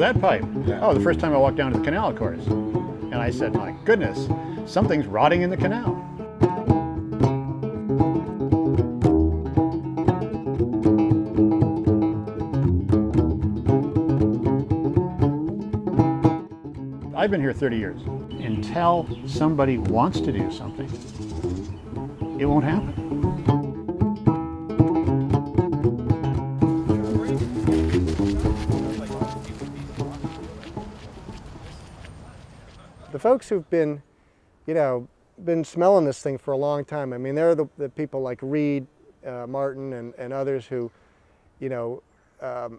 that pipe? Oh, the first time I walked down to the canal, of course. And I said, my goodness, something's rotting in the canal. I've been here 30 years. Until somebody wants to do something, it won't happen. The folks who've been, been smelling this thing for a long time, I mean, they're the people like Reed, Martin, and others who, I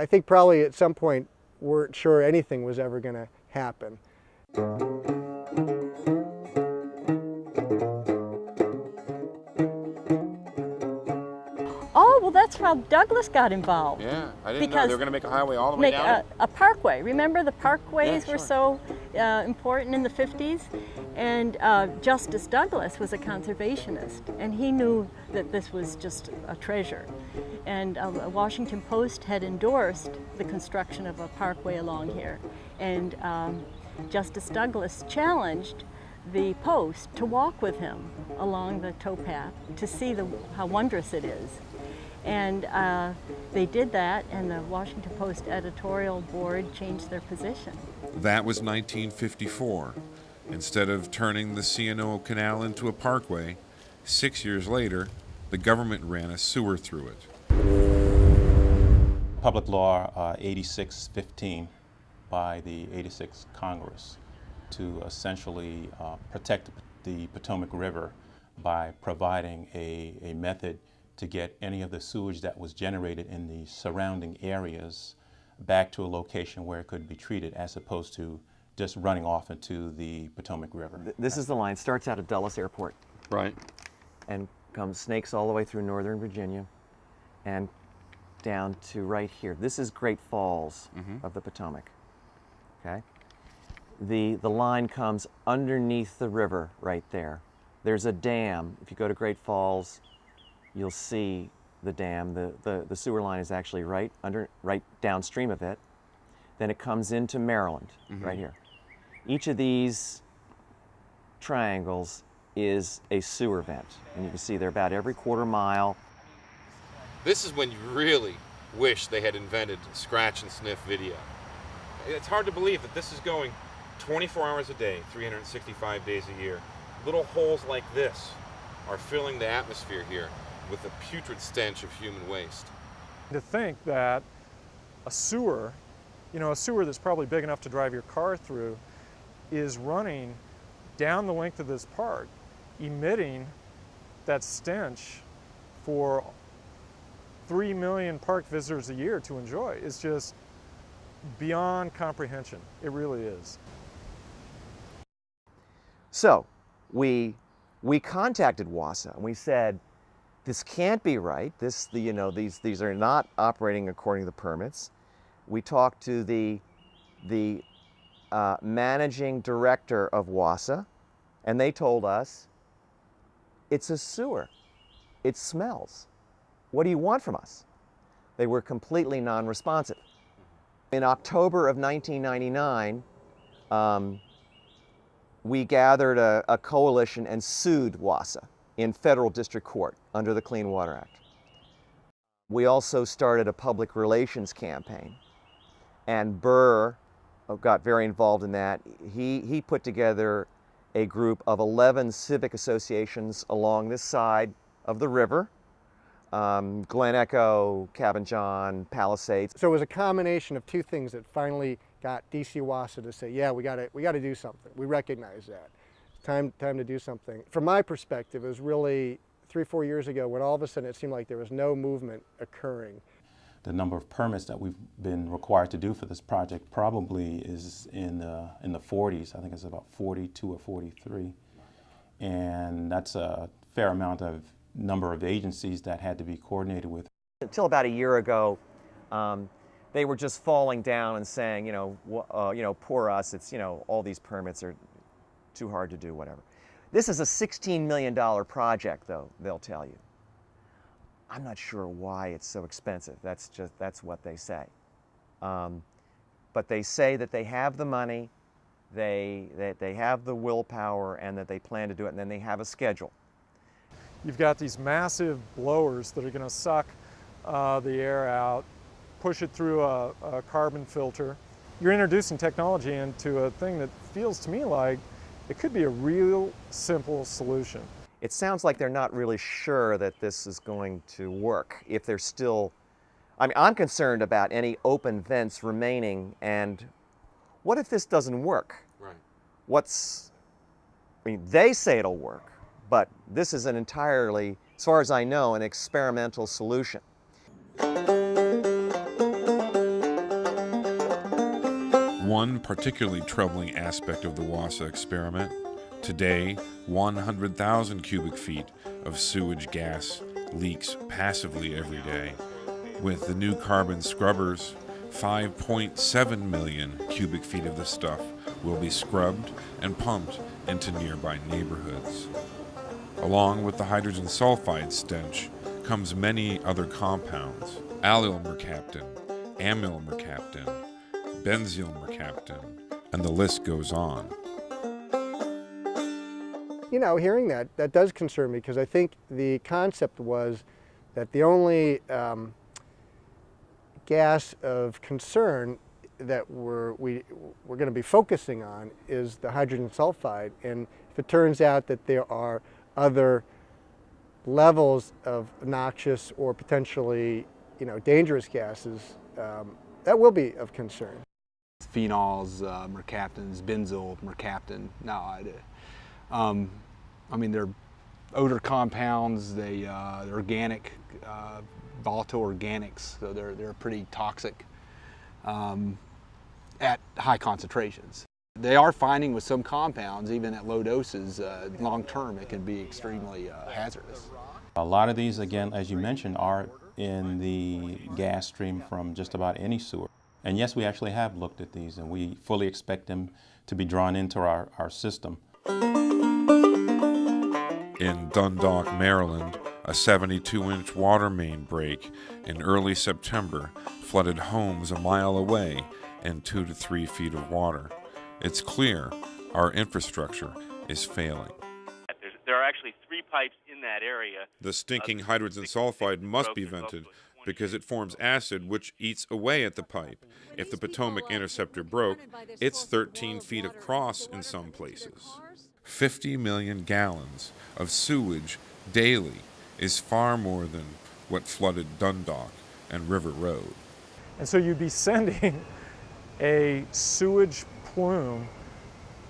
think probably at some point weren't sure anything was ever going to happen. Oh, well, that's how Douglas got involved. Yeah, I didn't know they were going to make a highway all the way Make down. a parkway. Remember the parkways Yeah, were so important in the 50s? And Justice Douglas was a conservationist, and he knew that this was just a treasure. And the Washington Post had endorsed the construction of a parkway along here. And Justice Douglas challenged the Post to walk with him along the towpath to see how wondrous it is. And they did that, and the Washington Post editorial board changed their position. That was 1954. Instead of turning the C&O Canal into a parkway, 6 years later, the government ran a sewer through it. Public Law 8615 by the 86 Congress to essentially protect the Potomac River by providing a method to get any of the sewage that was generated in the surrounding areas back to a location where it could be treated, as opposed to just running off into the Potomac River. This is the line, starts out at Dulles Airport. Right. And snakes all the way through northern Virginia and down to right here. This is Great Falls of the Potomac, okay? The line comes underneath the river right there. There's a dam. If you go to Great Falls, you'll see the dam. The sewer line is actually right downstream of it. Then it comes into Maryland, right here. Each of these triangles is a sewer vent. And you can see they're about every quarter mile. This is when you really wish they had invented scratch and sniff video. It's hard to believe that this is going 24 hours a day, 365 days a year. Little holes like this are filling the atmosphere here with a putrid stench of human waste. To think that a sewer, a sewer that's probably big enough to drive your car through, is running down the length of this park, emitting that stench for 3 million park visitors a year to enjoy. It's just beyond comprehension. It really is. So we contacted WASA and we said, this can't be right. These are not operating according to the permits. We talked to the managing director of WASA, and they told us, it's a sewer. It smells. What do you want from us? They were completely non-responsive. In October of 1999, we gathered a coalition and sued WASA in federal district court under the Clean Water Act. We also started a public relations campaign, and Burr got very involved in that. He put together a group of 11 civic associations along this side of the river, Glen Echo, Cabin John, Palisades. So it was a combination of two things that finally got DC WASA to say, yeah, we got to do something. We recognize that. It's time to do something. From my perspective, it was really 3-4 years ago when all of a sudden it seemed like there was no movement occurring. The number of permits that we've been required to do for this project probably is in the 40s. I think it's about 42 or 43. And that's a fair amount of number of agencies that had to be coordinated with. Until about a year ago, they were just falling down and saying, poor us, it's, all these permits are too hard to do, whatever. This is a $16 million project, though, they'll tell you. I'm not sure why it's so expensive. That's what they say. but they say that they have the money, that they have the willpower, and that they plan to do it, and then they have a schedule. You've got these massive blowers that are going to suck the air out, push it through a carbon filter. You're introducing technology into a thing that feels to me like it could be a real simple solution. It sounds like they're not really sure that this is going to work. If they're still, I mean, I'm concerned about any open vents remaining, and what if this doesn't work? Right. I mean, they say it'll work, but this is an entirely, as far as I know, an experimental solution. One particularly troubling aspect of the WASA experiment, today 100,000 cubic feet of sewage gas leaks passively every day. With the new carbon scrubbers, 5.7 million cubic feet of the stuff will be scrubbed and pumped into nearby neighborhoods. Along with the hydrogen sulfide stench comes many other compounds: allyl mercaptan, amyl mercaptan, benzyl mercaptan, and the list goes on. You know, hearing that does concern me, because I think the concept was that the only gas of concern that we're going to be focusing on is the hydrogen sulfide. And if it turns out that there are other levels of noxious or potentially, you know, dangerous gases, that will be of concern. Phenols, mercaptans, benzyl mercaptan. I mean, they're odor compounds. They're organic, volatile organics, so they're pretty toxic at high concentrations. They are finding with some compounds, even at low doses, long term, it can be extremely hazardous. A lot of these, again, as you mentioned, are in the gas stream from just about any sewer. And yes, we actually have looked at these, and we fully expect them to be drawn into our system. In Dundalk, Maryland, a 72-inch water main break in early September flooded homes a mile away and 2 to 3 feet of water. It's clear our infrastructure is failing. There are actually 3 pipes in that area. The stinking hydrogen sulfide must be vented because it forms acid which eats away at the pipe. If the Potomac interceptor broke, it's 13 feet across in some places. 50 million gallons of sewage daily is far more than what flooded Dundalk and River Road. And so you'd be sending a sewage plume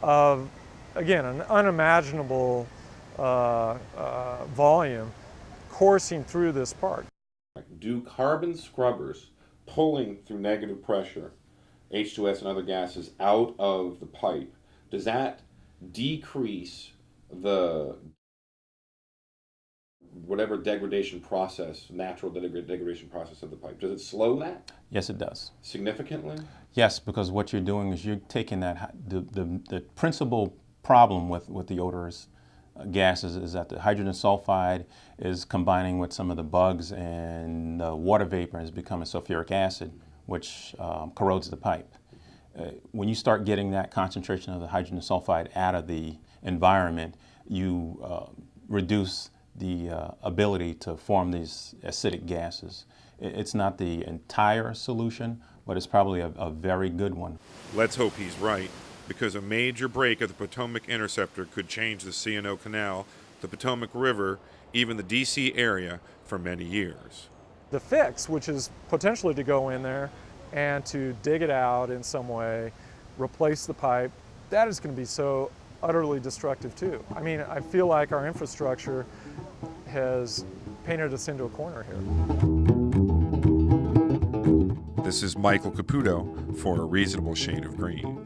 of, again, an unimaginable volume coursing through this park. Do carbon scrubbers pulling through negative pressure H2S and other gases out of the pipe, does that decrease the whatever degradation process, natural degradation process of the pipe? Does it slow that? Yes, it does. Significantly? Yes, because what you're doing is you're taking that, the principal problem with the odorous gases is that the hydrogen sulfide is combining with some of the bugs, and the water vapor is becoming sulfuric acid, which corrodes the pipe. When you start getting that concentration of the hydrogen sulfide out of the environment, you reduce the ability to form these acidic gases. It's not the entire solution, but it's probably a very good one. Let's hope he's right, because a major break of the Potomac interceptor could change the C&O Canal, the Potomac River, even the D.C. area for many years. The fix, which is potentially to go in there and to dig it out in some way, replace the pipe, that is going to be so utterly destructive too. I mean, I feel like our infrastructure has painted us into a corner here. This is Michael Caputo for A Reasonable Shade of Green.